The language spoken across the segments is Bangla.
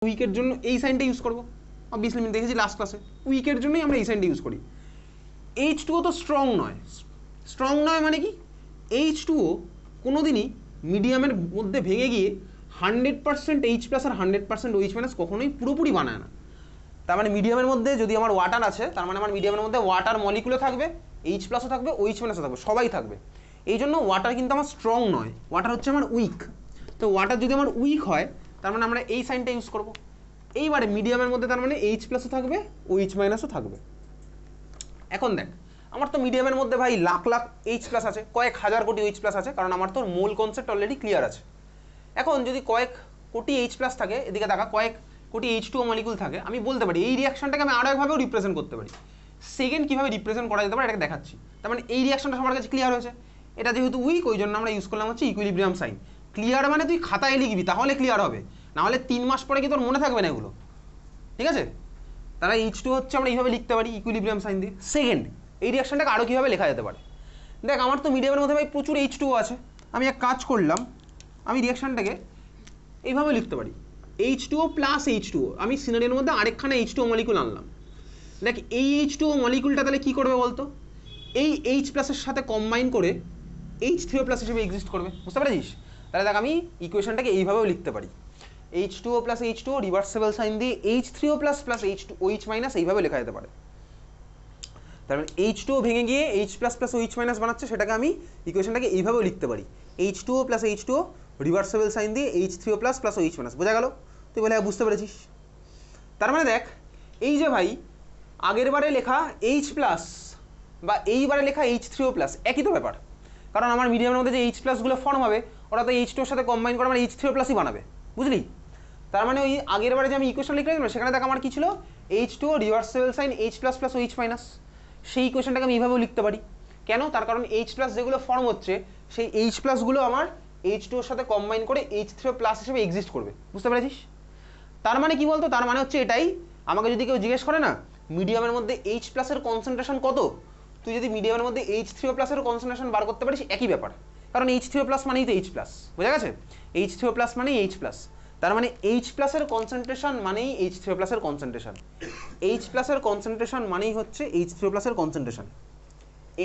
উইকের জন্য এই সাইনটা ইউজ করবো, অবভিয়াসলি আমি দেখেছি লাস্ট ক্লাসে উইকের জন্যই আমরা এই সাইনটা ইউজ করি। H2O তো স্ট্রং নয়, স্ট্রং নয় মানে কি H2O কোনোদিনই মিডিয়ামের মধ্যে ভেঙে গিয়ে 100% H+ আর 100% OH- কখনোই পুরোপুরি বানায় না। তার মানে মিডিয়ামের মধ্যে যদি আমার ওয়াটার আছে, তার মানে আমার মিডিয়ামের মধ্যে ওয়াটার মলিকুলও থাকবে, H+ও থাকবে, OH- থাকবে, সবাই থাকবে। এই জন্য ওয়াটার কিন্তু আমার স্ট্রং নয়, ওয়াটার হচ্ছে আমার উইক। তো ওয়াটার যদি আমার উইক হয়, তার মানে আমরা এই সাইনটা ইউজ করবো। এইবারে মিডিয়ামের মধ্যে তার মানে H+ও থাকবে, OH- থাকবে। এখন দেখ আমার তো মিডিয়ামের মধ্যে ভাই লাখ লাখ H+ আছে, কয়েক হাজার কোটি OH+ আছে, কারণ আমার তো মোল কনসেপ্ট অলরেডি ক্লিয়ার আছে। এখন যদি কয়েক কোটি H+ থাকে, এদিকে দেখা কয়েক কোটি H2O মলিকুল থাকে, আমি বলতে পারি এই রিয়াকশনটাকে আমি আরও একভাবেও রিপ্রেজেন্ট করতে পারি। সেকেন্ড কীভাবে রিপ্রেজেন্ট করা যেতে পারে এটাকে দেখাচ্ছি। তার মানে এই রিয়াকশনটা সবার কাছে ক্লিয়ার হয়েছে। এটা যেহেতু উইক ওই জন্য আমরা ইউজ করলাম হচ্ছে ইকুইলিব্রিয়াম সাইন। ক্লিয়ার মানে তুই খাতায় লিখবি তাহলে ক্লিয়ার হবে, নাহলে 3 মাস পরে কি তোর মনে থাকবে না এগুলো, ঠিক আছে? তারা H2 হচ্ছে আমরা এইভাবে লিখতে পারি ইকুইলিব্রিয়াম সাইন দিয়ে। সেকেন্ড এই রিয়াকশনটাকে আরও কীভাবে লেখা যেতে পারে, দেখ আমার তো মিডিয়ামের মধ্যে ভাই প্রচুর H2O আছে, আমি এক কাজ করলাম, আমি রিয়াকশনটাকে এইভাবে লিখতে পারি H2O প্লাস H2O। আমি সিনারির মধ্যে আরেকখানা H2O মলিকুল আনলাম। দেখ এই H2O মলিকুলটা তাহলে কী করবে বলতো, এই H+ এর সাথে কম্বাইন করে H3O+ হিসেবে এক্সিস্ট করবে, বুঝতে পেরেছিস? তাহলে দেখ আমি ইকুয়েশনটাকে এইভাবেও লিখতে পারি H2O plus H2O reversible sign দিয়ে H3O প্লাস OH- এইভাবে লেখা যেতে পারে। তার মানে H2O ভেঙে গিয়ে H+ প্লাস OH- বানাচ্ছে, সেটাকে আমি ইকুয়েশনটাকে এইভাবেও লিখতে পারি H2O plus H2O reversible sign দিয়ে H3O প্লাস OH-। বোঝা গেল? তুই বলে বুঝতে পেরেছিস? তার মানে দেখ এই যে ভাই আগের বারে লেখা H+ বা এইবারে লেখা H3O+, একই তো ব্যাপার, কারণ আমার মিডিয়ামের মধ্যে যে H+ গুলো ফর্ম হবে ওরা তো H2 এর সাথে কম্বাইন করে আমার H3O+ই বানাবে, বুঝলি? তার মানে ওই আগের বারে যে আমি ইকুয়েশন লিখলাম সেখানে দেখ আমার কি ছিল H2O reversible sign H+ plus OH-, সেই ইকুয়েশনটাকে আমি এইভাবেও লিখতে পারি। কেন? তার কারণ H+ যেগুলো ফর্ম হচ্ছে সেই H+ গুলো আমার H2 এর সাথে কম্বাইন করে H3O+ হিসেবে এক্সিস্ট করবে, বুঝতে পেরেছিস? তার মানে কি বলতো, তার মানে হচ্ছে এটাই, আমাকে যদি কেউ জিজ্ঞেস করে না মিডিয়ামের মধ্যে H+ এর কনসেন্ট্রেশন কত, তুই যদি মিডিয়ামের মধ্যে H3O+ এর কনসেন্ট্রেশন বার করতে পারিস একই ব্যাপার, কারণ H3O+ মানেই তো H+, বোঝা গেছে? H3O+ মানেই H+, তার মানে H+ এর কনসেন্ট্রেশন মানেই H3O+ এর কনসেন্ট্রেশন, H+ এর কনসেন্ট্রেশন মানেই হচ্ছে H3O+ এর কনসেন্ট্রেশন,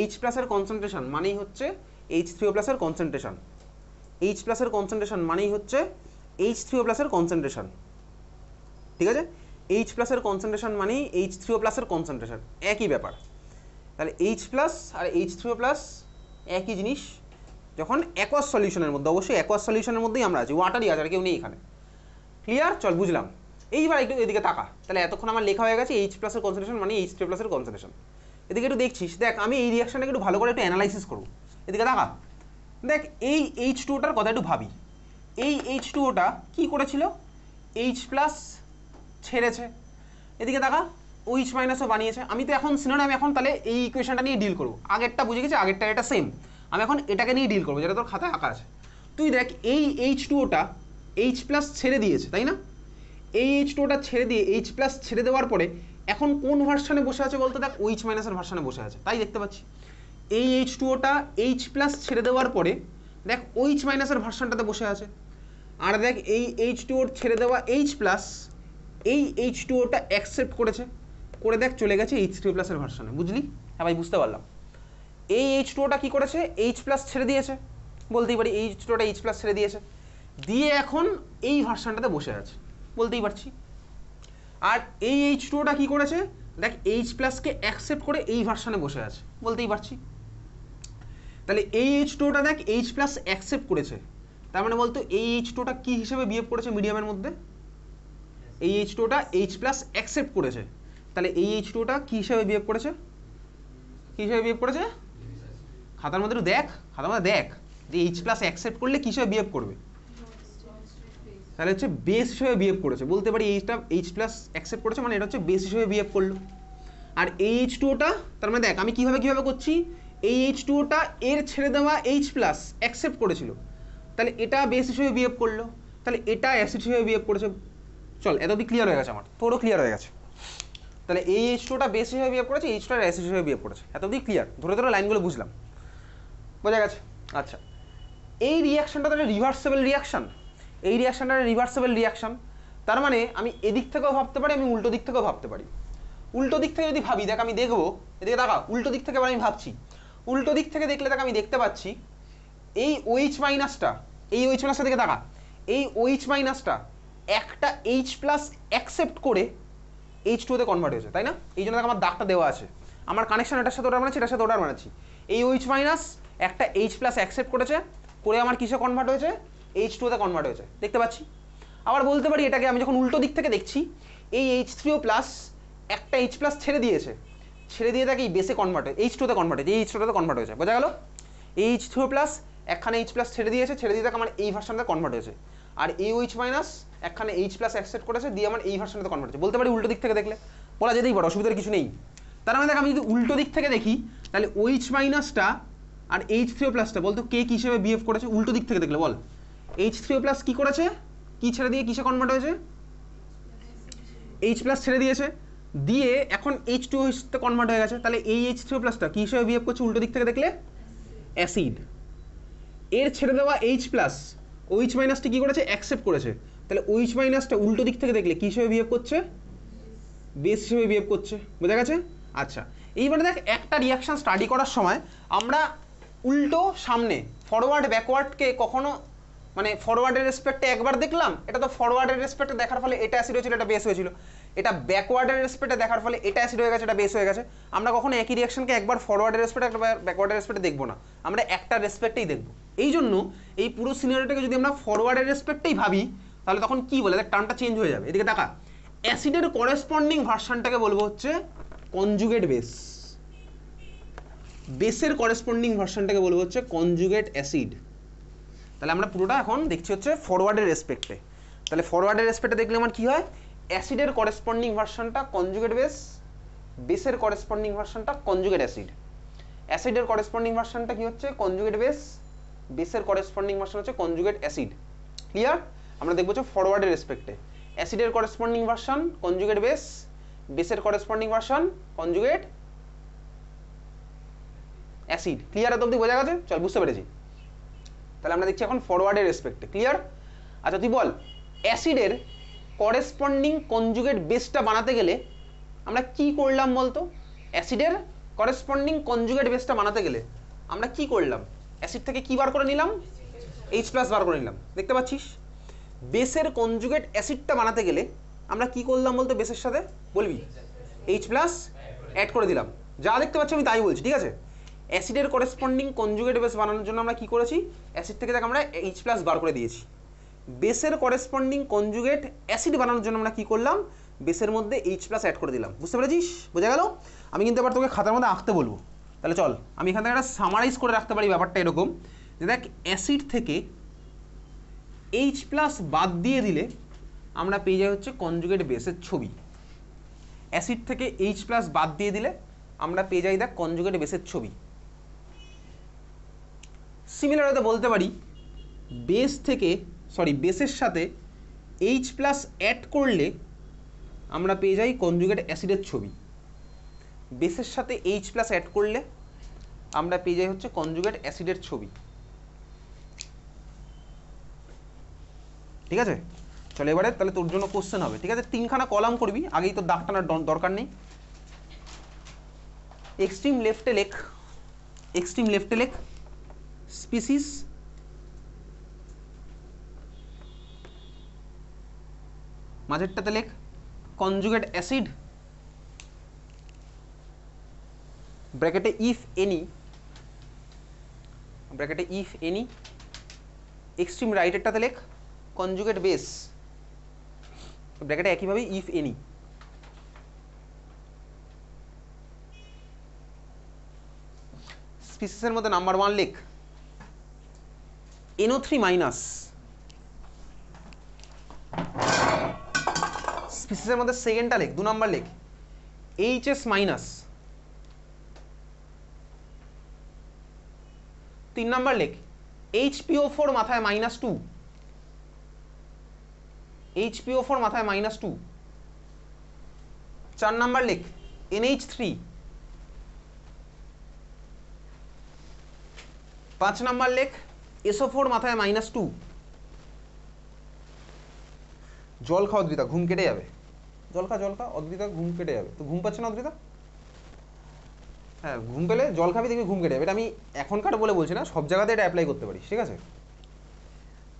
H+ এর কনসেন্ট্রেশন মানেই হচ্ছে H3O+ এর কনসেন্ট্রেশন, H+ এর কনসেন্ট্রেশন মানেই হচ্ছে H3O+ এর কনসেন্ট্রেশন, ঠিক আছে? H+ এর কনসেন্ট্রেশন মানেই H3O+ এর কনসেন্ট্রেশন, একই ব্যাপার। তাহলে H+ আর H3O+ একই জিনিস, যখন অ্যাকোয়াস সলিউশনের মধ্যে, অবশ্যই অ্যাকোয়াস সলিউশনের মধ্যেই আমরা আছি, ওয়াটারই আছে আর কেউ নেই এখানে, ক্লিয়ার? চল বুঝলাম। এইবার একটু এদিকে তাকা, তাহলে এতক্ষণ আমার লেখা হয়ে গেছে H+ এর কনসেন্ট্রেশন মানে H3O+ এর কনসেন্ট্রেশন। এদিকে একটু দেখছিস, দেখ আমি এই রিয়াকশনটাকে একটু ভালো করে একটু অ্যানালাইসিস করব। এদিকে তাকা, দেখ এই H2ওটার কথা একটু ভাবি, এই H2ওটা কি করেছিল, H+ ছেড়েছে, এদিকে দেখা OH- বানিয়েছে। আমি তো এখন সিনোনিম, আমি এখন তাহলে এই ইকুয়েশনটা নিয়ে ডিল করবো, আগেরটা বুঝে গেছি, আগেরটা এটা সেম, আমি এখন এটাকে নিয়ে ডিল করবো যেটা তোর খাতায় আঁকা আছে। তুই দেখ এই H2ওটা H+ ছেড়ে দিয়েছে, তাই না? এই H2ওটা ছেড়ে দিয়ে H+ ছেড়ে দেওয়ার পরে এখন কোন ভার্সানে বসে আছে বলতো, দেখ OH- এর ভার্সানে বসে আছে, তাই দেখতে পাচ্ছি। এই H2ওটা H+ ছেড়ে দেওয়ার পরে দেখ OH- এর ভার্সানটাতে বসে আছে, আর দেখ এই H2ওর ছেড়ে দেওয়া H+, এই H2ওটা অ্যাকসেপ্ট করেছে, করে দেখ চলে গেছে H3O+ এর ভার্সানে, বুঝলি? হ্যাঁ ভাই বুঝতে পারলাম। এই H2ওটা কি করেছে, H+ ছেড়ে দিয়েছে, বলতেই পারি H2ওটা H+ ছেড়ে দিয়েছে, দিয়ে এখন এই ভার্সানটাতে বসে আছে, বলতেই পারছি। আর এই H2ওটা কি করেছে, দেখ H+ কে অ্যাকসেপ্ট করে এই ভার্সানে বসে আছে, বলতেই পারছি। তাহলে এই H2ওটা দেখ H+ অ্যাকসেপ্ট করেছে, তার মানে বলতো এই H2ওটা কি হিসেবে বিহেভ করেছে মিডিয়ামের মধ্যে, এই H2ওটা H+ অ্যাকসেপ্ট করেছে, তাহলে এই H2ওটা কি হিসেবে বিহেভ করেছে, কি হিসেবে বিহেভ করেছে, খাতার মধ্যে দেখ, খাতার মধ্যে দেখ যে H+ অ্যাকসেপ্ট করলে কি হিসেবে বিহেভ করবে, তাহলে হচ্ছে বেস হিসেবে বিহেভ করেছে, বলতে পারি এইটা H+ অ্যাকসেপ্ট করেছে মানে এটা হচ্ছে বেস হিসেবে বিহেভ করলো। আর এই H2ওটা, তার মানে দেখ আমি কিভাবে করছি, এই H2ওটা এর ছেড়ে দেওয়া H+ অ্যাকসেপ্ট করেছিল, তাহলে এটা বেস হিসেবে বিহেভ করলো, তাহলে এটা অ্যাসিড হিসেবে বিহেভ করেছে। চল এত অবধি ক্লিয়ার হয়ে গেছে আমার, তোরও ক্লিয়ার হয়ে গেছে। তাহলে এই H2ওটা বেস হিসেবে বিহেভ করেছে, H2টা অ্যাসিড হিসেবে বিহেভ করেছে, এত অবধি ক্লিয়ার, ধরে ধরে লাইনগুলো বুঝলাম, বোঝা গেছে? আচ্ছা, এই রিয়াকশনটা তাহলে রিভার্সেবল রিয়াকশন, এই রিয়াকশনটা রিভার্সেবল রিয়াকশন, তার মানে আমি এদিক থেকেও ভাবতে পারি, আমি উল্টো দিক থেকেও ভাবতে পারি। উল্টো দিক থেকে যদি ভাবি, দেখ আমি দেখবো, এদিকে দেখা, উল্টো দিক থেকে আমি ভাবছি, উল্টো দিক থেকে দেখলে দেখ আমি দেখতে পাচ্ছি এই OH মাইনাসটা, এই OH মাইনাসটা দিকে দেখা, এই OH মাইনাসটা একটা H প্লাস অ্যাকসেপ্ট করে H2 তে কনভার্ট হয়েছে, তাই না? এই জন্য আমার দাগটা দেওয়া আছে, আমার কানেকশন এটার সাথে ওটার বানাচ্ছি, এটার সাথে ওটার বানাচ্ছি। এই OH মাইনাস একটা H প্লাস অ্যাকসেপ্ট করেছে, করে আমার কিসে কনভার্ট হয়েছে? H2 তে কনভার্ট হয়েছে, দেখতে পাচ্ছি। আবার বলতে পারি এটাকে আমি যখন উল্টো দিক থেকে দেখছি, এই H3O প্লাস একটা H প্লাস ছেড়ে দিয়েছে, ছেড়ে দিয়ে তাকে এই বেসে কনভার্ট হয়েছে, H2 তে কনভার্ট হয়েছে, এই H2 তে কনভার্ট হয়েছে, বোঝা গেল? H3O প্লাস একখানে H প্লাস ছেড়ে দিয়েছে, ছেড়ে দিয়ে তাকে আমার এই ভার্সনটা কনভার্ট হয়েছে। আর এই OH মাইনাস একখানে H প্লাস অ্যাকসেপ্ট করেছে, দিয়ে আমার এই ভার্সনটাতে কনভার্ট হয়েছে। বলতে পারি উল্টো দিক থেকে দেখলে বলা যেতেই পারে, অসুবিধার কিছু নেই। তার মানে দেখ আমি যদি উল্টো দিক থেকে দেখি, তাহলে OH মাইনাসটা আর H3O প্লাসটা বলতো কে কি হিসেবে বিহেভ করেছে উল্টো দিক থেকে দেখলে, বল। H3O প্লাস কি করেছে, কি ছেড়ে দিয়ে কিসে কনভার্ট হয়েছে? H প্লাস ছেড়ে দিয়েছে, দিয়ে এখন H2O তে কনভার্ট হয়ে গেছে। তাহলে এই H3O প্লাসটা কি হিসেবে বিহেভ করছে উল্টো দিক থেকে দেখলে? অ্যাসিড। এর ছেড়ে দেওয়া H প্লাস OH মাইনাসটি কি করেছে? অ্যাকসেপ্ট করেছে। তাহলে OH মাইনাসটা উল্টো দিক থেকে দেখলে কি হিসেবে বিহেভ করছে? বেস হিসেবে বিহেভ করছে, বোঝা গেছে? আচ্ছা, এইবারে দেখ একটা রিয়াকশন স্টাডি করার সময় আমরা উল্টো সামনে ফরওয়ার্ড ব্যাকওয়ার্ডকে কখনো মানে ফরওয়ার্ডের রেসপেক্টে একবার দেখলাম, এটা তো ফরওয়ার্ডের রেসপেক্টে দেখার ফলে এটা অ্যাসিড হয়েছিল, এটা বেস হয়েছিল। এটা ব্যাকওয়ার্ডের রেসপেক্টে দেখার ফলে এটা অ্যাসিড হয়ে গেছে, এটা বেস হয়ে গেছে। আমরা কখনো একই রিয়াকশনকে একবার ফরওয়ার্ডের রেসপেক্টে একবার ব্যাকওয়ার্ডের রেসপেক্টে দেখবো না, আমরা একটা রেসপেক্টেই দেখবো। এই জন্য এই পুরো সিনারিওটাকে যদি আমরা ফরওয়ার্ডের রেসপেক্টেই ভাবি, তাহলে তখন কি বলে দেখ টার্মটা চেঞ্জ হয়ে যাবে। এদিকে দেখা, অ্যাসিডের করেসপন্ডিং ভার্সনটাকে বলবো হচ্ছে কনজুগেট বেস, বেসের করেসপন্ডিং ভার্সনটাকে বলবো হচ্ছে কনজুগেট অ্যাসিড। তাহলে আমরা পুরোটা এখন দেখছি হচ্ছে ফরওয়ার্ডের রেসপেক্টে। তাহলে ফরওয়ার্ডের রেসপেক্টে দেখলে আমার কি হয়? অ্যাসিডের করেসপন্ডিং ভার্সনটা কনজুগেট বেস, বেসের করেসপন্ডিং ভার্সনটা কনজুগেট অ্যাসিড। অ্যাসিডের করেসপন্ডিং ভার্সনটা কি হচ্ছে? কনজুগেট বেস, বেসের করেসপন্ডিং ভার্সন হচ্ছে কনজুগেট অ্যাসিড। ক্লিয়ার? আমরা দেখবো হচ্ছে ফরওয়ার্ডের রেসপেক্টে অ্যাসিডের করেসপন্ডিং ভার্সন কনজুগেট বেস, বেসের corresponding version conjugate acid. Clear? এত অবধি বোঝা গেছে? চল, বুঝতে পেরেছি। তাহলে আমরা দেখছি এখন ফরওয়ার্ডের রেসপেক্টে। ক্লিয়ার? আচ্ছা তুই বল, অ্যাসিডের করেসপন্ডিং কনজুগেট বেসটা বানাতে গেলে আমরা কি করলাম বলতো? অ্যাসিডের করেসপন্ডিং কনজুগেট বেসটা বানাতে গেলে আমরা কি করলাম? অ্যাসিড থেকে কি বার করে নিলাম? H প্লাস বার করে নিলাম, দেখতে পাচ্ছিস? বেসের কনজুগেট অ্যাসিডটা বানাতে গেলে আমরা কি করলাম বলতো? বেসের সাথে বলবি H প্লাস অ্যাড করে দিলাম। যা দেখতে পাচ্ছি আমি তাই বলছি, ঠিক আছে? অ্যাসিডের করেসপন্ডিং কনজুগেট বেস বানানোর জন্য আমরা কি করেছি? অ্যাসিড থেকে দেখ আমরা H প্লাস বার করে দিয়েছি। বেসের করেসপন্ডিং কনজুগেট অ্যাসিড বানানোর জন্য আমরা কি করলাম? বেসের মধ্যে H প্লাস অ্যাড করে দিলাম। বুঝতে পেরেছিস? বোঝা গেল? আমি কিন্তু এবার তোকে খাতার মধ্যে আঁকতে বলবো। তাহলে চল আমি এখান থেকে একটা সামারাইজ করে রাখতে পারি ব্যাপারটা এরকম যে দেখ, অ্যাসিড থেকে H প্লাস বাদ দিয়ে দিলে আমরা পেয়ে যাই হচ্ছে কনজুগেট বেসের ছবি। অ্যাসিড থেকে H প্লাস বাদ দিয়ে দিলে আমরা পেয়ে যাই দেখ কনজুগেট বেসের ছবি। সিমিলার হয়তো বলতে পারি বেসের সাথে H প্লাস অ্যাড করলে আমরা পেয়ে যাই কনজুগেট অ্যাসিডের ছবি। বেসের সাথে H প্লাস অ্যাড করলে আমরা পেয়ে যাই হচ্ছে কনজুগেট অ্যাসিডের ছবি। ঠিক আছে? চলো এবারে তাহলে তোর জন্য কোশ্চেন হবে, ঠিক আছে? 3খানা কলাম করবি, আগেই তোর দাগ টানার দরকার নেই। এক্সট্রিম লেফটে লেখ, এক্সট্রিম লেফটে লেখ স্পিসিস, মাঝেরটাতে লেখ কনজুগেট অ্যাসিড, ব্র্যাকেটে ইফ এনি, এক্সট্রিম রাইটেরটাতে লেখ কনজুগেট বেস, ব্র্যাকেটে একইভাবে ইফ এনি। স্পিসিসের মধ্যে নাম্বার 1 লেখ NO3 মাইনাস, স্পিসিসের মধ্যে সেকেন্ডটা লেখ 2 নাম্বার লেখ HS মাইনাস, 3 নাম্বার লেখ HPO4 মাথায় -2, HPO4 মাথায় -2, 4 নাম্বার লেখ NH3, 5 নাম্বার লেখ SO4 মাথায় -2, জল খা অদ্রিতা, ঘুম কেটে যাবে। জল খা অদ্রিতা, ঘুম কেটে যাবে। তো ঘুম পাচ্ছে না অদ্রিতা? হ্যাঁ, ঘুম পেলে জল খাবি, দেখবি ঘুম কেটে যাবে। এটা আমি এখনকার বলে বলছি না, সব জায়গাতে এটা অ্যাপ্লাই করতে পারিস, ঠিক আছে?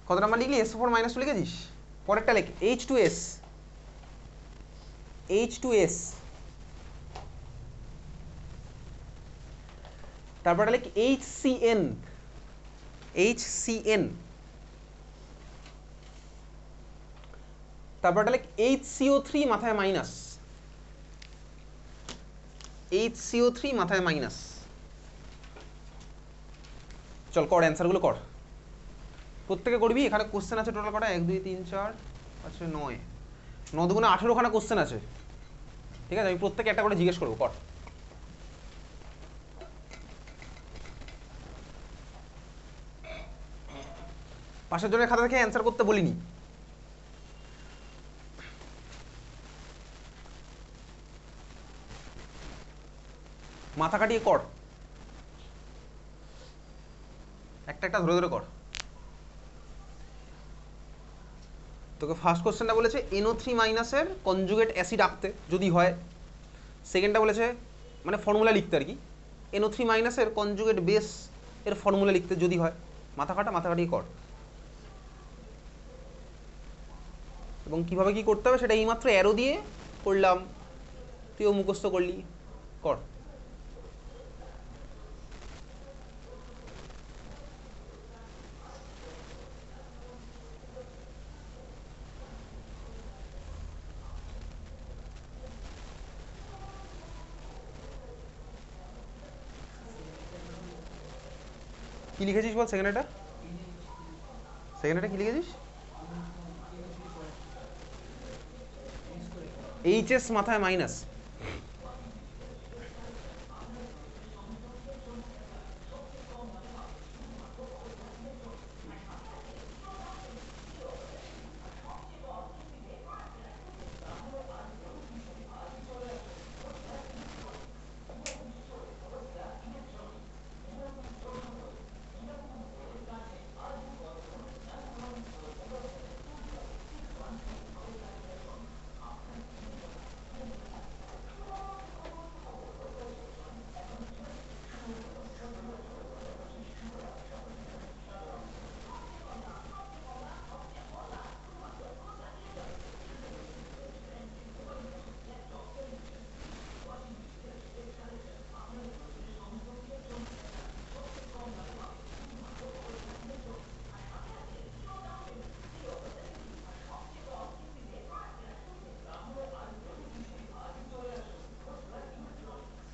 কত নাম্বার লিখলি? SO4 -2 লিখেছিস? পরেরটা লেখ, H2S। H2S, তারপর লেখ HCN। HCN, তারপর লেখ HCO3 মাথায় মাইনাস। HCO3 মাথায় মাইনাস। চল কর, অ্যান্সারগুলো কর, প্রত্যেকে করবি। এখানে কোশ্চেন আছে টোটাল কটা? 1 2 3 4 5 6 9, 9 দুগুণে 18 খানা কোশ্চেন আছে, ঠিক আছে? আমি প্রত্যেকে একটা করে জিজ্ঞেস করবো, কর। পাশের জনের খাতা দেখে অ্যান্সার করতে বলিনি। মাথা কাটিয়ে কর, একটা একটা ধরে ধরে কর। তোকে ফার্স্ট কোশ্চেনটা বলেছে NO3 মাইনাসের কনজুগেট অ্যাসিড আঁকতে যদি হয়। সেকেন্ডটা বলেছে মানে ফর্মুলা লিখতে আর কি, NO3 মাইনাসের কনজুগেট বেস এর ফর্মুলা লিখতে যদি হয়। মাথা কাটিয়ে কর। এবং কিভাবে কি করতে হবে সেটা এইমাত্র অ্যারো দিয়ে করলাম, তুইও মুখস্থ করলি, কর। কি লিখেছিস বল? সেকেন্ডটা কি লিখেছিস? HS মাথায় মাইনাস।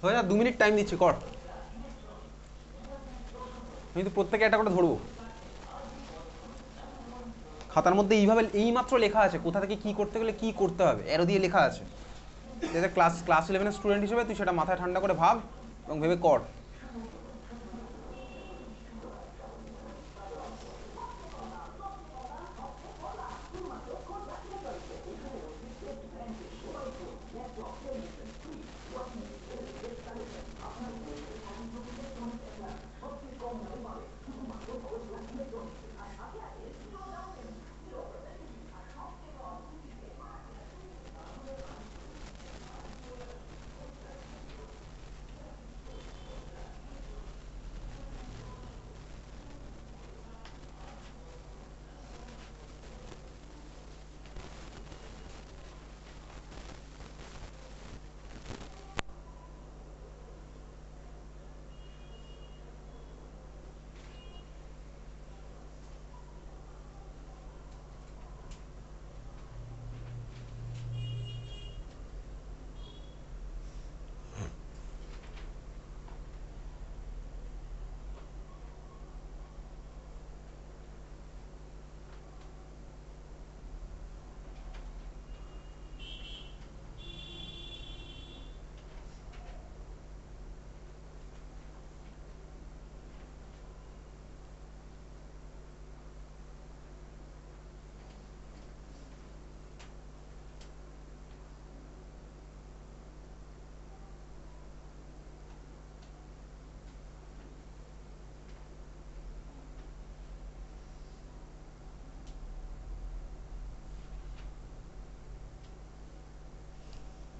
হয়ে যা, 2 মিনিট টাইম দিচ্ছি, কর। আমি তো প্রত্যেকে একটা করে ধরবো। খাতার মধ্যে এইমাত্র লেখা আছে কোথা থেকে কি করতে গেলে কি করতে হবে, অ্যারো দিয়ে লেখা আছে। ক্লাস 11-এর স্টুডেন্ট হিসেবে তুই সেটা মাথায় ঠান্ডা করে ভাব এবং ভেবে কর।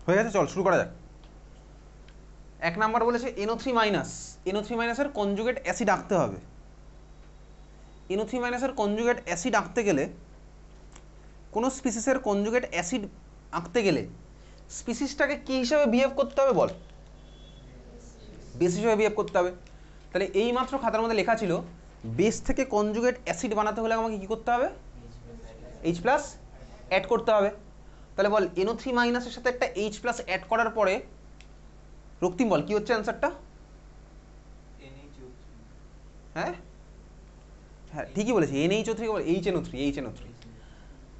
হয়ে গেছে, চল শুরু করা যাক। 1 নাম্বার বলেছে NO3 মাইনাস, NO3 মাইনাসের কনজুগেট অ্যাসিড আঁকতে হবে। NO3 মাইনাসের কনজুগেট অ্যাসিড আঁকতে গেলে, কোনো স্পিসিসের কনজুগেট অ্যাসিড আঁকতে গেলে স্পিসিসটাকে কী হিসাবে বিহেভ করতে হবে বল? বেস হিসাবে বিহেভ করতে হবে। তাহলে এই মাত্র খাতার মধ্যে লেখা ছিল বেস থেকে কনজুগেট অ্যাসিড বানাতে হলে আমাকে কী করতে হবে? H+ অ্যাড করতে হবে। তাহলে বল NO3 মাইনাসের সাথে একটা H+ অ্যাড করার পরে রক্তিম বল কি হচ্ছে অ্যান্সারটা? হ্যাঁ হ্যাঁ ঠিকই বলেছি, NH3 HNO3।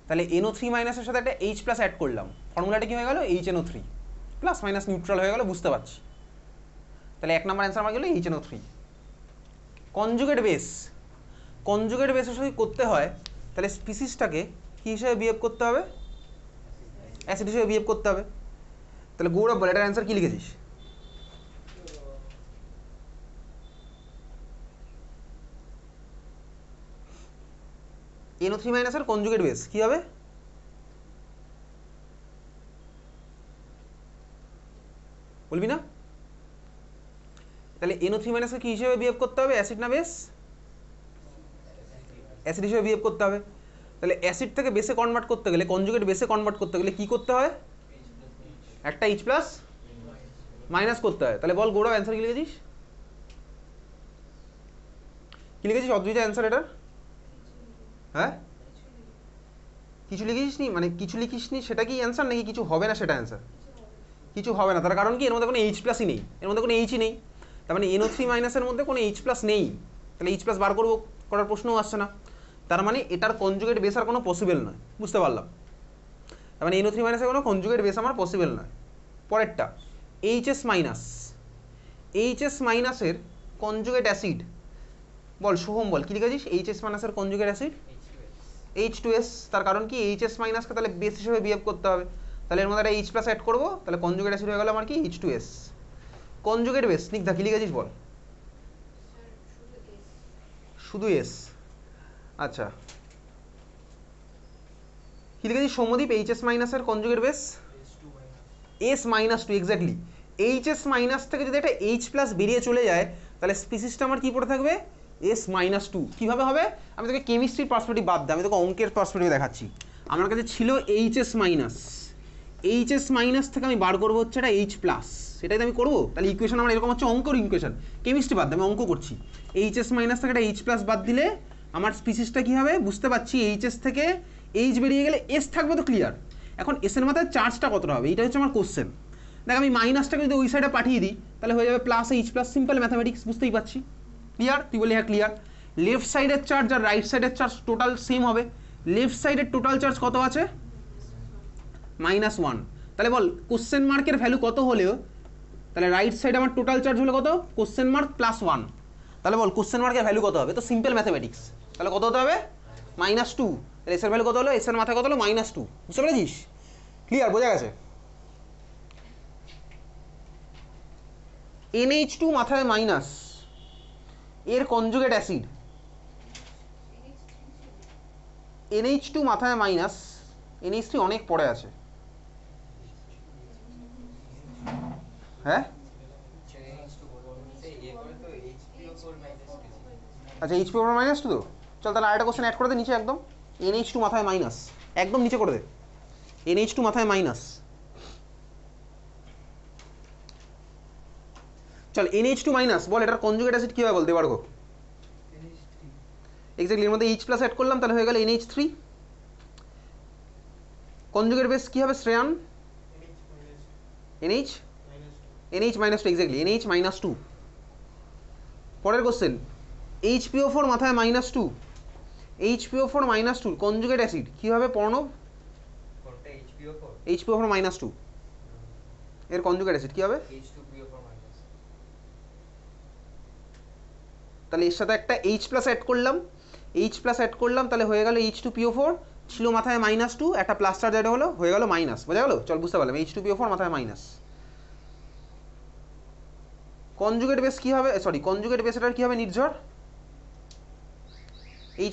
তাহলে NO3 মাইনাসের সাথে একটা H+ অ্যাড করলাম, ফর্মুলাটা কি হয়ে গেল? HNO3, প্লাস মাইনাস নিউট্রাল হয়ে গেল, বুঝতে পারছি। তাহলে 1 নাম্বার অ্যান্সার আমার গেল HNO3। কনজুগেট বেস, কনজুগেট বেসের সাথে করতে হয় তাহলে স্পিসিসটাকে কী হিসেবে বিহেভ করতে হবে? অ্যাসিড হিসেবে বিহেভ করতে হবে। তাহলে গৌরব বল এটার অ্যান্সার কী লিখেছিস? NO3 মাইনাসের কনজুগেট বেস কী হবে? বলবি না? তাহলে NO3 মাইনাসকে কী হিসেবে বিহেভ করতে হবে? অ্যাসিড না বেস? অ্যাসিড হিসেবে বিহেভ করতে হবে। তাহলে অ্যাসিড থেকে বেসে কনভার্ট করতে গেলে, কনজুগেট বেসে কনভার্ট করতে গেলে কী করতে হয়? একটা H+ মাইনাস করতে হয়। তাহলে বল গৌরব অ্যান্সার কী লিখেছিস? কী লিখেছিস অদ্বৈত অ্যান্সার এটার? হ্যাঁ কিছু লিখিস নি, মানে কিছু লিখিস নি সেটা কি অ্যান্সার, নাকি কিছু হবে না সেটা অ্যান্সার? কিছু হবে না, তার কারণ কি? এর মধ্যে কোনো H+ই নেই, এর মধ্যে কোনো H নেই। তার মানে NO3 মাইনাসের মধ্যে কোনো H+ নেই, তাহলে H+ বার করবো, করার প্রশ্নও আসছে না। তার মানে এটার কনজুগেট বেস আর কোনো পসিবল নয়, বুঝতে পারলাম। তার মানে NO3 মাইনাসের কোনো কনজুগেট বেস আমার পসিবল নয়। পরেরটা HS মাইনাস, HS মাইনাসের কনজুগেট অ্যাসিড বল সোহম বল কী লিখেছিস? HS মাইনাসের কনজুগেট অ্যাসিড H2S। তার কারণ কি? HS মাইনাসকে তাহলে বেস হিসেবে বিহেভ করতে হবে, তাহলে এর মধ্যে একটা H+ অ্যাড করবো, তাহলে কনজুগেট অ্যাসিড হয়ে গেল আমার কি? H2S। কনজুগেট বেস স্নিগ্ধা কী লিখেছিস বল? শুধু S। আচ্ছা কী লিখেছিস সৌম্যদীপ? HS মাইনাসের conjugate base S-2, exactly. HS minus থেকে যদি একটা H+ বেরিয়ে চলে যায় তাহলে স্পিসিসটা আমার কী পড়ে থাকবে? S-2। কীভাবে হবে? আমি তোকে কেমিস্ট্রির পার্সপেক্টিভ বাদ দিই, আমি তোকে অঙ্কের পার্সপেক্টিভ দেখাচ্ছি। আমার কাছে ছিল HS মাইনাস, HS মাইনাস থেকে আমি বার করবো হচ্ছে একটা H+, সেটাই তো আমি করবো। তাহলে ইকুয়েশন আমার এরকম হচ্ছে, অঙ্কর ইকুয়েশন, কেমিস্ট্রি বাদ আমি অঙ্ক করছি। HS মাইনাস থেকে একটা H+ বাদ দিলে আমার স্পিসিসটা কী হবে বুঝতে পারছি। HS থেকে H বেরিয়ে গেলে S থাকবে তো, ক্লিয়ার। এখন এসের মাথায় চার্জটা কতটা হবে, এটা হচ্ছে আমার কোশ্চেন। দেখ আমি মাইনাসটাকে যদি ওই সাইডে পাঠিয়ে দিই তাহলে হয়ে যাবে +H+, সিম্পল ম্যাথামেটিক্স, বুঝতেই পারছি। ক্লিয়ার? তুই বলি হ্যাঁ ক্লিয়ার। লেফট সাইডের চার্জ আর রাইট সাইডের চার্জ টোটাল সেম হবে। লেফট সাইডের টোটাল চার্জ কত আছে? -1। তাহলে বল কোশ্চেন মার্কের ভ্যালু কত হলেও, তাহলে রাইট সাইডে আমার টোটাল চার্জ হলো কত? Question mark +1। তাহলে বল কোশ্চেন মার্কের ভ্যালু কত হবে? তো সিম্পল ম্যাথামেটিক্স, তাহলে কত হতে হবে? -2। তাহলে এসের ভ্যালু কত হলো? এসের মাথায় কত হলো? -2। বুঝতে পেরেছিস? ক্লিয়ার? বোঝা গেছে? NH2 মাথায় মাইনাস, এর কনজুগেট অ্যাসিড NH2 মাথায় মাইনাস, NH3 অনেক পরে আছে। হ্যাঁ আচ্ছা H+4 -2 তো, চল তাহলে আরেকটা কোশ্চেন অ্যাড করে দে নিচে একদম। NH2 মাথায় মাইনাস, একদম নিচে করে দে, NH2 মাথায় মাইনাস। চল NH2 মাইনাস বল এটার কনজুগেট অ্যাসিড কী হবে বলতে পারবো? এক্স্যাক্টলি, এর মধ্যে H+ অ্যাড করলাম, তাহলে হয়ে গেল NH3। কনজুগেট বেস কী হবে শ্রেয়ান? NH -2, exactly NH-2। পরের কোশ্চেন HPO4 মাথায় -2, HPO4 -2 কনজুগেট অ্যাসিড কী হবে প্রণব? HPO4 -2 এর কনজুগেট অ্যাসিড কী হবে? তাহলে এর সাথে একটা H+ অ্যাড করলাম, H+ অ্যাড করলাম, তাহলে হয়ে গেল H2PO4, ছিল মাথায় -2, একটা প্লাস চার্জ অ্যাড হলো, হয়ে গেল মাইনাস। বোঝা গেল? চল বুঝতে পারলাম, H2PO4 মাথায় মাইনাস। কনজুগেট বেস কী হবে? সরি, কনজুগেট বেস এটার কী হবে নির্ঝর?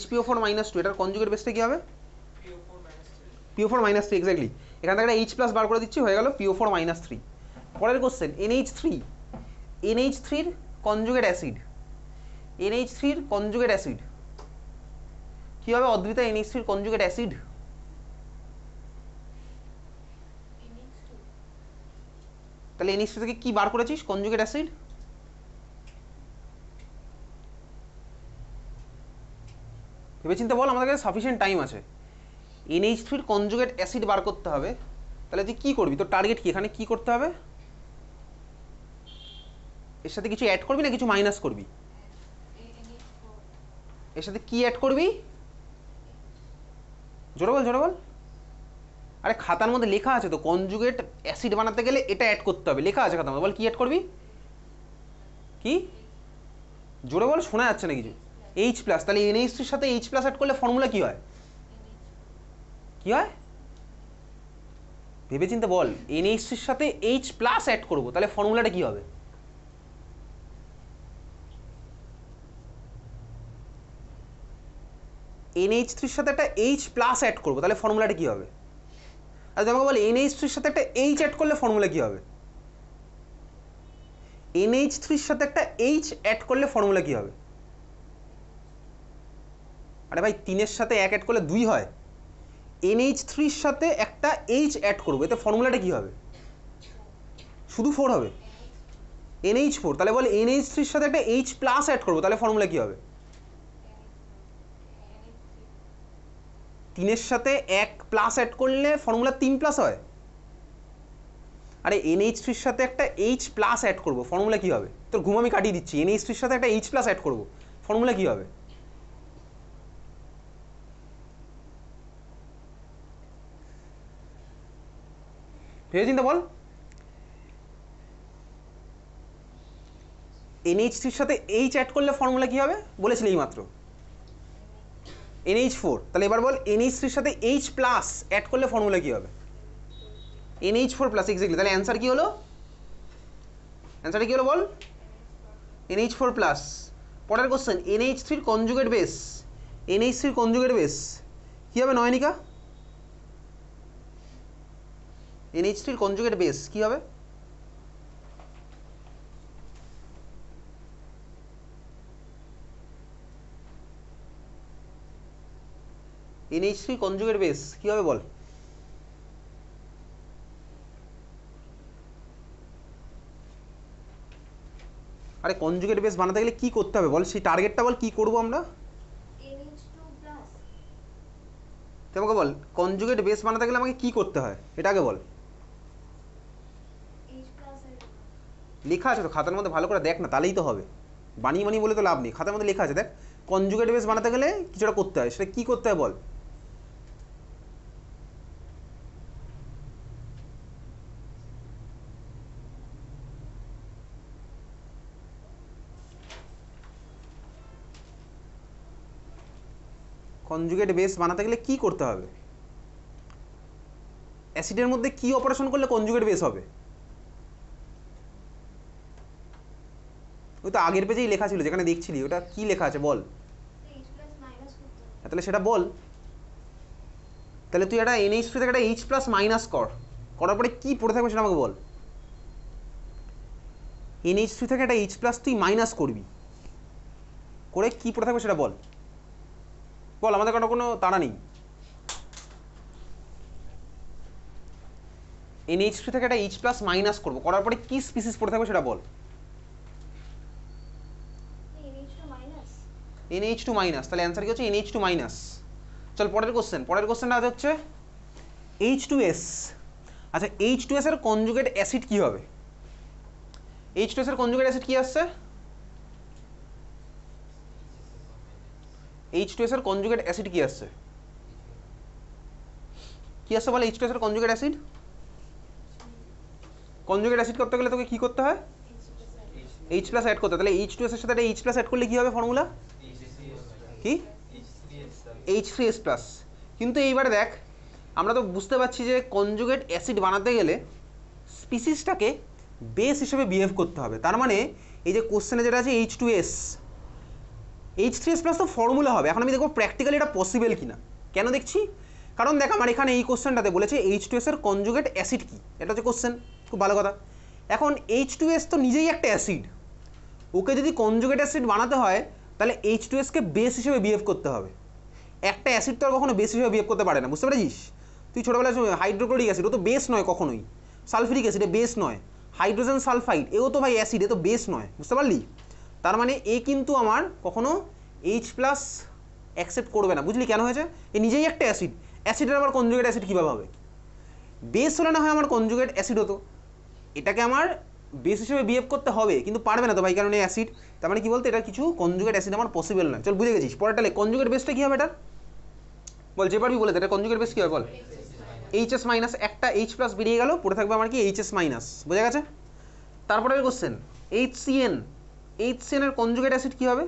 HPO4 -2 এটার কনজুগেট বেসটা কী হবে? PO4 -3, exactly. এখান থেকে একটা এইচ প্লাস বার করে দিচ্ছি, হয়ে গেল PO4 মাইনাস 3। পরের কোশ্চেন NH3, NH3-র কনজুগেট অ্যাসিড, NH3-র কনজুগেট অ্যাসিড কি হবে অদ্রিতা? NH3-র কনজুগেট অ্যাসিড তাহলে NH3 থেকে কি বার করেছিস কনজুগেট অ্যাসিড? ভেবে চিন্তে বল, আমাদের কাছে সাফিসিয়েন্ট টাইম আছে। NH3-র কনজুগেট অ্যাসিড বার করতে হবে, তাহলে তুই কি করবি? তোর টার্গেট কি? এখানে কি করতে হবে? এর সাথে কিছু অ্যাড করবি না কিছু মাইনাস করবি? এর সাথে কি অ্যাড করবি? জোরে বল, জোরে বল। আরে খাতার মধ্যে লেখা আছে তো, কনজুগেট অ্যাসিড বানাতে গেলে এটা অ্যাড করতে হবে, লেখা আছে খাতার মধ্যে। বল কি অ্যাড করবি? কি? জোরে বল, শোনা যাচ্ছে না কিছু। H plus. তাহলে NH3-র সাথে H প্লাস অ্যাড করলে ফর্মুলা কি হয়? কি হয়? ভেবে চিন্তে বল, NH3-র সাথে H প্লাস অ্যাড করবো, তাহলে ফর্মুলাটা কি হবে? NH3-র সাথে একটা H প্লাস অ্যাড করবো, তাহলে ফর্মুলাটা কি হবে? আচ্ছা আমাকে বল, NH3-র সাথে একটা H অ্যাড করলে ফর্মুলা কি হবে? NH3-র সাথে একটা H অ্যাড করলে ফর্মুলা কি হবে? আরে ভাই 3-এর সাথে 1 অ্যাড করলে 2 হয়। NH3-র সাথে একটা H অ্যাড করবো, এতে ফর্মুলাটা কি হবে? শুধু 4 হবে, NH4। তাহলে বল NH3-র সাথে একটা H প্লাস অ্যাড করবো, তাহলে ফর্মুলা কি হবে? 3-এর সাথে 1 প্লাস অ্যাড করলে ফর্মুলা 3 প্লাস হয়। আরে NH3-র সাথে একটা H প্লাস অ্যাড করবো, ফর্মুলা কি হবে? তোর ঘুম আমি কাটিয়ে দিচ্ছি। NH3-র সাথে একটা H প্লাস অ্যাড করবো, ফর্মুলা কি হবে? ভেবে চিন্তা বল। NH3-র সাথে H অ্যাড করলে ফর্মুলা কি হবে বলেছিলি এই মাত্র? NH4। তাহলে এবার বল NH3-র সাথে H প্লাস অ্যাড করলে ফর্মুলা কি হবে? NH4 plus. এক্স্যাক্টলি। তাহলে অ্যান্সার কি হলো? অ্যান্সারটা কি হলো বল? NH4 plus. পরের কোশ্চেন NH3-র কনজুগেট বেস, NH3-র কনজুগেট বেস কি হবে নয়নিকা? NH3-র কনজুগেট বেস কি হবে? NH3 কনজুগেট বেস কি হবে বল? আরে কনজুগেট বেস বানাতে গেলে কি করতে হবে বল? সেই টার্গেটটা বল, কি করব আমরা? তুই আমাকে বল, কনজুগেট বেস বানাতে গেলে আমাকে কি করতে হয় এটা আগে বল। লেখা আছে তো খাতার মধ্যে, ভালো করে দেখ না, তাহলেই তো হবে। বানিয়ে বানিয়ে বলে তো লাভ নেই, খাতার মধ্যে লেখা আছে দেখ। কনজুগেট বেস বানাতে গেলে কিছুটা করতে হয়, সেটা কি করতে হয় বল? কনজুগেট বেস বানাতে গেলে কি করতে হবে? অ্যাসিডের মধ্যে কি অপারেশন করলে কনজুগেট বেস হবে? ওই তো আগের পেজেই লেখা ছিল, যেখানে দেখছিলি ওটা কি লেখা আছে বল? তাহলে সেটা বল। তাহলে তুই একটা NH3 থেকে একটা H প্লাস মাইনাস করার পরে কি পড়ে থাকবে সেটা আমাকে বল। NH3 থেকে একটা H প্লাস তুই মাইনাস করবি, করে কি পড়ে থাকবে সেটা বল। বল, আমাদের কোনো তাড়া নেই। NH3 থেকে একটা H প্লাস মাইনাস করবো, করার পরে কি স্পিসিস পড়ে থাকবে সেটা বল। NH2 minus. তাহলে অ্যান্সার কি হচ্ছে? NH2 minus. চল পরের কোশ্চেন। পরের কোশ্চেনটা হচ্ছে H2S। আচ্ছা H2S এর কনজুগেট অ্যাসিড কি হবে? H2S এর কনজুগেট অ্যাসিড কি আসছে? H2S এর কনজুগেট অ্যাসিড কি আসছে? কি আসছে বলে H2S এর কনজুগেট অ্যাসিড? কনজুগেট অ্যাসিড করতে গেলে তোকে কি করতে হয়? H প্লাস অ্যাড করতে হয়। তাহলে H2S এর সাথে একটা H প্লাস অ্যাড করলে কি হবে ফর্মুলা? কি? H3S plus. কিন্তু এইবারে দেখ, আমরা তো বুঝতে পারছি যে কনজুগেট অ্যাসিড বানাতে গেলে স্পিসিসটাকে বেস হিসেবে বিহেভ করতে হবে। তার মানে এই যে কোশ্চেনে যেটা আছে H2S, H3S প্লাস তো ফর্মুলা হবে। এখন আমি দেখবো প্র্যাকটিক্যালি এটা পসিবল কিনা। কেন দেখছি? কারণ দেখ আমার এখানে এই কোশ্চেনটাতে বলেছে H2S এর কনজুগেট অ্যাসিড কি, এটা হচ্ছে কোশ্চেন, খুব ভালো কথা। এখন H2S তো নিজেই একটা অ্যাসিড, ওকে যদি কনজুগেট অ্যাসিড বানাতে হয় তাহলে H2S কে বেস হিসেবে বিহেভ করতে হবে। একটা অ্যাসিড তো আর কখনো বেস হিসেবে বিহেভ করতে পারে না, বুঝতে পেরেছিস? তুই ছোটোবেলায় হাইড্রোক্লোরিক অ্যাসিড, ও তো বেস নয় কখনোই। সালফিউরিক অ্যাসিড, এ বেস নয়। হাইড্রোজেন সালফাইড, এও তো ভাই অ্যাসিড, এ তো বেস নয়, বুঝতে পারলি? তার মানে এ কিন্তু আমার কখনো H+ অ্যাকসেপ্ট করবে না, বুঝলি কেন হয়েছে? এ নিজেই একটা অ্যাসিড, অ্যাসিডের আবার কনজুগেট অ্যাসিড কীভাবে হবে? বেস হলে না হয় আমার কনজুগেট অ্যাসিড হতো, এটাকে আমার বেস হিসেবে বিহেভ করতে হবে, কিন্তু পারবে না তো ভাই, কারণ এই অ্যাসিড। তার মানে কি বলতে এটা কিছু কনজুগেট অ্যাসিড আমার পসিবল নয়। চল বুঝে গেছিস, পরেরটা লে কনজুগেট বেসটা কী হবে? এটা বল, যে পারবি বলে দে, এটা কনজুগেট বেস কী হবে বল? HS- একটা H+ বেরিয়ে গেল, পড়ে থাকবে আমার কি HS-, বোঝা গেছে? তারপরে কোশ্চেন HCN, HCN এর কনজুগেট অ্যাসিড কী হবে?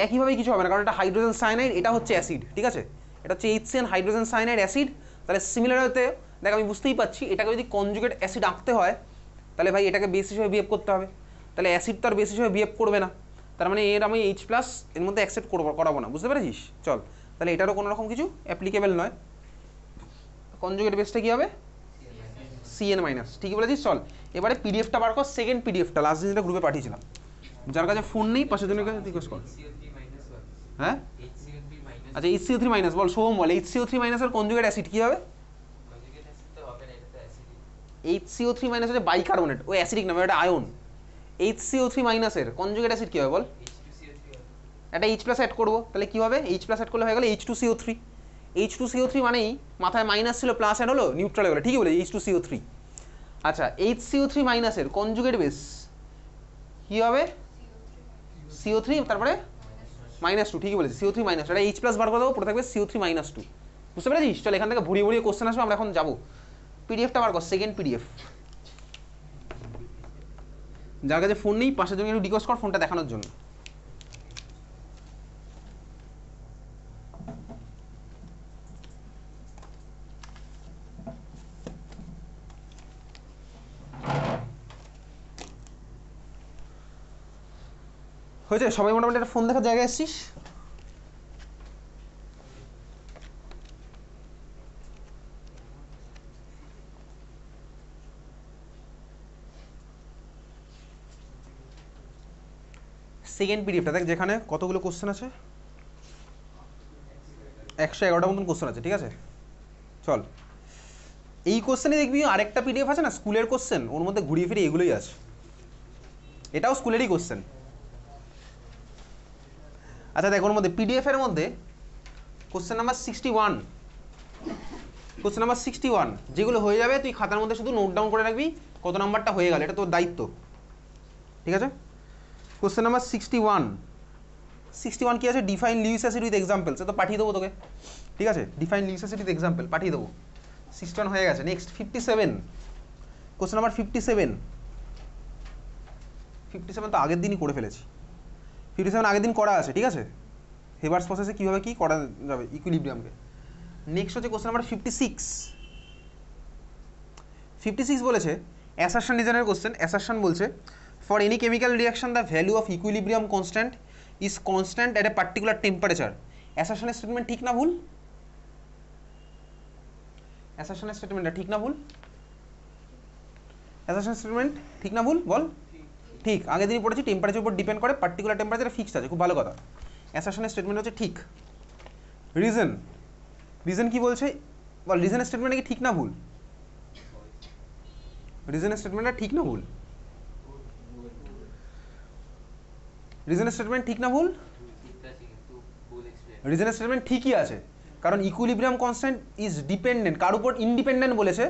একইভাবেই কিছু হবে না, কারণ এটা হাইড্রোজেন সায়ানাইড, এটা হচ্ছে অ্যাসিড, ঠিক আছে? এটা হচ্ছে HCN হাইড্রোজেন সায়ানাইড অ্যাসিড। তাহলে সিমিলার হতে দেখ আমি বুঝতেই পারছি, এটাকে যদি কনজুগেট অ্যাসিড আঁকতে হয় তাহলে ভাই এটাকে বেস হিসেবে বিহেভ করতে হবে, তাহলে অ্যাসিড তো আর বেস হিসেবে বিহেভ করবে না, তার মানে এর আমি H+ এর মধ্যে অ্যাকসেপ্ট করাবো না, বুঝতে পেরেছিস? চল, তাহলে এটারও কোনো রকম কিছু অ্যাপ্লিকেবল নয়। কনজুগেট বেসটা কী হবে? CN-, ঠিকই বলেছিস। চল এবারে পিডিএফটা বার কর, সেকেন্ড পিডিএফটা, লাস্ট দিন যেটা গ্রুপে পাঠিয়েছিলাম। যার কাছে ফোন নেই পাশের জনের কাছে রিকোয়েস্ট কর। হ্যাঁ আচ্ছা, HCO3- বল সোহম বল, HCO3- এর কনজুগেট অ্যাসিড কী হবে? HCO3- হচ্ছে বাইকার্বনেট, ও অ্যাসিডিক নামে, এটা আয়ন। HCO3- এর কনজুগেট অ্যাসিড কী হবে বল? একটা H+ অ্যাড করবো, তাহলে কী হবে? H+ অ্যাড করলে হয়ে গেল H2CO3। H2CO3 মানেই মাথায় মাইনাস ছিল, প্লাস অ্যাড হলো, নিউট্রাল হয়ে গেলো, ঠিকই বলে H2CO3। আচ্ছা, HCO3- এর কনজুগেট বেস কী হবে? CO3, তারপরে -2, ঠিকই বলেছি, CO3-, এটা H+ বার করে দেবো, পড়ে থাকবে CO3-2, বুঝতে পেরেছিস? চল এখান থেকে ভরিয়ে ভরিয়ে কোশ্চেন আসবে, আমরা এখন যাবো। পিডিএফটা বার কর, সেকেন্ড পিডিএফ। যার কাছে ফোন নেই পাশের জন্য একটু রিকোয়েস্ট কর ফোনটা দেখানোর জন্য। হয়েছে? সবাই মোটামুটি একটা ফোন দেখার জায়গায় এসছিস? সেকেন্ড পিডিএফটা দেখ, যেখানে কতগুলো কোশ্চেন আছে, 111টা মতন কোশ্চেন আছে, ঠিক আছে? চল, এই কোশ্চেনে দেখবি আরেকটা পিডিএফ আছে না, স্কুলের কোশ্চেন, ওর মধ্যে ঘুরিয়ে ফিরে এগুলোই আছে, এটাও স্কুলেরই কোশ্চেন। আচ্ছা দেখ, ওর মধ্যে পিডিএফের মধ্যে কোশ্চেন নাম্বার 61, কোশ্চেন নাম্বার 61 যেগুলো হয়ে যাবে তুই খাতার মধ্যে শুধু নোট ডাউন করে রাখবি কত নাম্বারটা হয়ে গেল, এটা তোর দায়িত্ব, ঠিক আছে? কোশ্চেন নাম্বার 61 কি আছে? Define Lewis acid with examples, তো পাঠিয়ে দেবো তোকে, ঠিক আছে? Define Lewis acid with example পাঠিয়ে দেবো। 61 হয়ে গেছে। নেক্সট 57, কোশ্চেন নাম্বার 57 তো আগের দিনই করে ফেলেছি, 57 আগের দিন করা আছে, ঠিক আছে? হেবার্স প্রসেসে কীভাবে কী করা যাবে ইকুইলিব্রিয়ামকে। নেক্সট হচ্ছে কোশ্চেন নাম্বার 56 বলেছে অ্যাসারশন ডিজাইনের কোশ্চেন। অ্যাসারশন বলছে for any chemical reaction the value of equilibrium constant is constant at a particular temperature. অ্যাসারশনের স্টেটমেন্ট ঠিক না ভুল? অ্যাসারশনের স্টেটমেন্টটা ঠিক না ভুল? অ্যাসারশন স্টেটমেন্ট ঠিক না ভুল বল? ঠিক, আগের দিনই পড়েছি, টেম্পারেচার উপর ডিপেন্ড করে, পার্টিকুলার টেম্পারেচার ফিক্সড আছে, খুব ভালো কথা। অ্যাসারশনের স্টেটমেন্ট হচ্ছে ঠিক। রিজন কি বলছে বল? রিজনের স্টেটমেন্টটা কি ঠিক না ভুল? রিজনের স্টেটমেন্টটা ঠিক না ভুল? রিজনের স্টেটমেন্ট ঠিক না ভুল? রিজনের স্টেটমেন্ট ঠিকই আছে, কারণ ইকুইলিব্রিয়াম কনস্ট্যান্ট ইজ ডিপেন্ডেন্ট, কার উপর? ইন্ডিপেন্ডেন্ট বলেছে।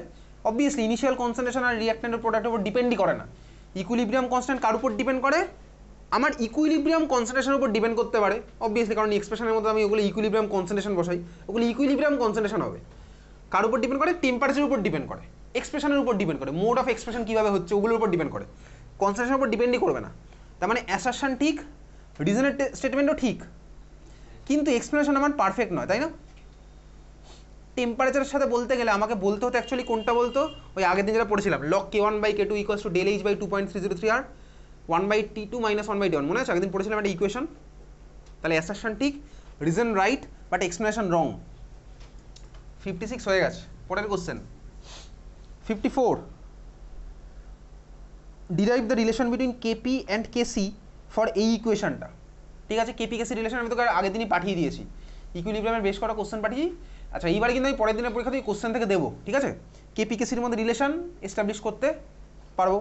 অবভিয়াসলি ইনিশিয়াল কনসেন্ট্রেশন আর রিঅ্যাক্ট্যান্টের প্রোডাক্টের উপর ডিপেন্ডই করে না। ইকুইলিব্রিয়াম কনস্ট্যান্ট কার উপর ডিপেন্ড করে? আমার ইকুইলিব্রিয়াম কনসেন্ট্রেশনের উপর ডিপেন্ড করতে পারে অবভিয়াসলি, কারণ এক্সপ্রেশনের মধ্যে আমি ওগুলো ইকুইলিব্রিয়াম কনসেন্ট্রেশন বসাই, ওগুলো ইকুইলিব্রিয়াম কনসেন্ট্রেশন হবে। কার উপর ডিপেন্ড করে? টেম্পারেচারের উপর ডিপেন্ড করে, এক্সপ্রেশনের উপর ডিপেন্ড করে, মোড অফ এক্সপ্রেশন কীভাবে হচ্ছে ওগুলোর উপর ডিপেন্ড করে, কনসেন্ট্রেশনের উপর ডিপেন্ডই করবে না। তার মানে অ্যাসারশন ঠিক, রিজনের স্টেটমেন্টও ঠিক, কিন্তু এক্সপ্লেনেশন আমার পারফেক্ট নয়, তাই না? টেম্পারেচারের সাথে বলতে গেলে আমাকে বলতে হতো অ্যাকচুয়ালি কোনটা বলতো? ওই আগের দিন যেটা পড়েছিলাম, লগ K1/K2 = ΔH/2.303 আর 1/T2 - 1/T1, মনে আছে? আগের দিন পড়েছিলাম একটা ইকুয়েশন। তাহলে অ্যাসারশন ঠিক, reason right, but explanation wrong. 56 হয়ে গেছে। পরের question 54, derive the relation between Kp and Kc for এই ইকুয়েশনটা। ঠিক আছে, কেপি কেসি রিলেশন আমি তোকে আগের দিনই পাঠিয়ে দিয়েছি, ইকুইলিব্রিয়ামের বেশ কটা কোশ্চেন পাঠিয়েছি। আচ্ছা এইবারে কিন্তু আমি পরের দিনের পরীক্ষা থেকে কোশ্চেন থেকে দেবো, ঠিক আছে, কেপি কেসির মধ্যে রিলেশন এস্টাবলিশ করতে পারবো,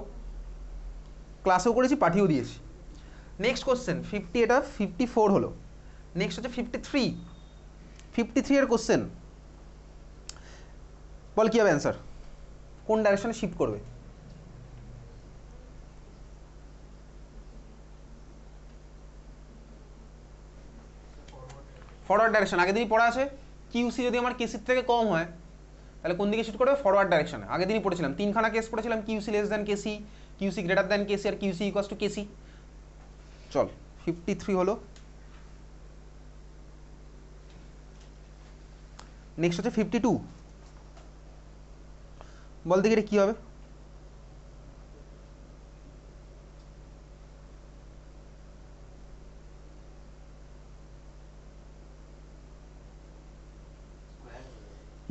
ক্লাসেও করেছি পাঠিয়েও দিয়েছি। নেক্সট কোশ্চেন 50, এটা 54 হলো। নেক্সট হচ্ছে 53, 53 এর কোশ্চেন। বল কি হবে অ্যান্সার, কোন ডাইরেকশনে শিফট করবে? ফরওয়ার্ড ডাইরেকশন, আগের দিনই পড়া আছে। কিউসি যদি আমার কেসির থেকে কম হয় তাহলে কোন দিকে শিফট করবে? ফরওয়ার্ড ডাইরেকশনে। আগের দিনই পড়েছিলাম, তিনখানা কেস পড়েছিলাম, Qc less than Kc, Qc greater than Kc আর কিউসি ইকুয়ালস টু কেসি। চল 53 হলো। নেক্সট হচ্ছে 52, বল দেখি এটা কি হবে?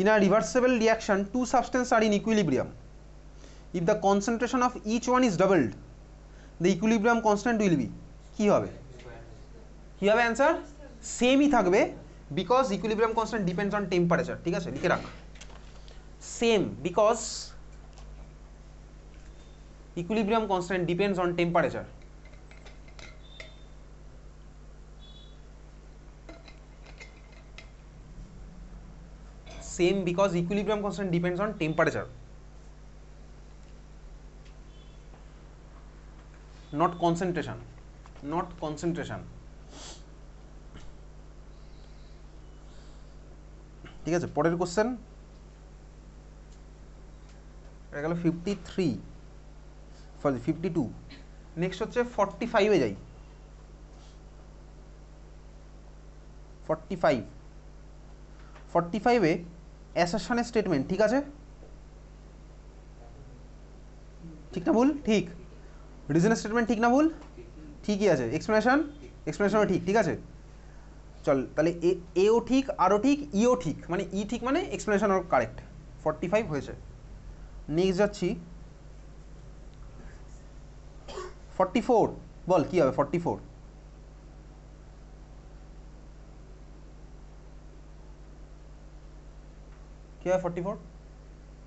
In a reversible reaction, two substances are in equilibrium. If the concentration of each one is doubled, the equilibrium constant will be কি হবে? কি হবে অ্যান্সার? সেমই থাকবে, because equilibrium constant depends on temperature. ঠিক আছে, লিখে রাখ, same because equilibrium constant depends on temperature. Same because equilibrium constant depends on temperature, not concentration, not concentration. ঠিক আছে, পরের কোশ্চেন, এটা গেল 53, সরি 52। নেক্সট হচ্ছে 45-এ যাই। 45-এ অ্যাসারশনের স্টেটমেন্ট, ঠিক আছে, ঠিক না ভুল? ঠিক। রিজনের স্টেটমেন্ট ঠিক না ভুল? ঠিকই আছে। এক্সপ্লেনেশনও ঠিক, ঠিক আছে। চল তাহলে এও ঠিক, আরও ঠিক, ইও ঠিক, মানে ই ঠিক মানে এক্সপ্লেনেশনও কারেক্ট। 45 হয়েছে। নেক্সট যাচ্ছি 44, বল কি হবে 44? কি হবে 44?